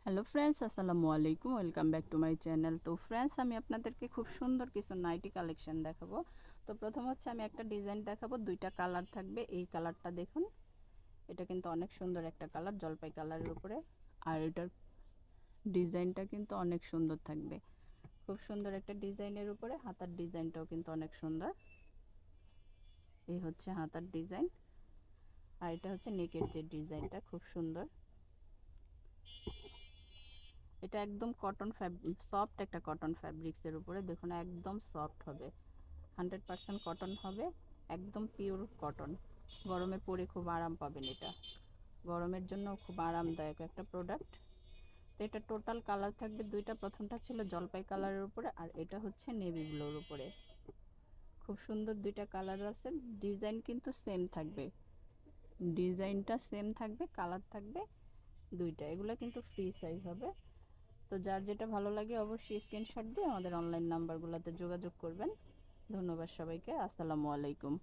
Hello friends, আসসালামু আলাইকুম। Welcome back to my channel. তো ফ্রেন্ডস, আমি আপনাদেরকে খুব সুন্দর কিছু নাইটি কালেকশন দেখাবো। তো প্রথম হচ্ছে আমি একটা ডিজাইন দেখাবো, দুইটা কালার থাকবে। এই কালারটা দেখুন, এটা কিন্তু অনেক সুন্দর একটা কালার, জলপাই কালারের উপরে। আর এটার ডিজাইনটা কিন্তু অনেক সুন্দর থাকবে, খুব সুন্দর একটা ডিজাইনের উপরে। হাতার ডিজাইনটাও কিন্তু অনেক সুন্দর। এই হচ্ছে হাতার ডিজাইন, আর এটা হচ্ছে নেকের যে ডিজাইনটা, খুব সুন্দর। এটা একদম কটন সফট একটা কটন ফ্যাব্রিক্সের উপরে, দেখুন একদম সফট হবে, 100% কটন হবে, একদম পিওর কটন। গরমে পরে খুব আরাম পাবেন, এটা গরমের জন্য খুব আরামদায়ক একটা প্রোডাক্ট। তো এটা টোটাল কালার থাকবে দুইটা, প্রথমটা ছিল জলপাই কালারের উপরে, আর এটা হচ্ছে নেভি ব্লুর উপরে। খুব সুন্দর দুইটা কালার আছে, ডিজাইন কিন্তু সেম থাকবে, ডিজাইনটা সেম থাকবে, কালার থাকবে দুইটা। এগুলো কিন্তু ফ্রি সাইজ হবে। তো যার যেটা ভালো লাগে অবশ্যই স্ক্রিনশট দিয়ে আমাদের অনলাইন নাম্বারগুলোতে যোগাযোগ করবেন। ধন্যবাদ সবাইকে। আসসালামু আলাইকুম।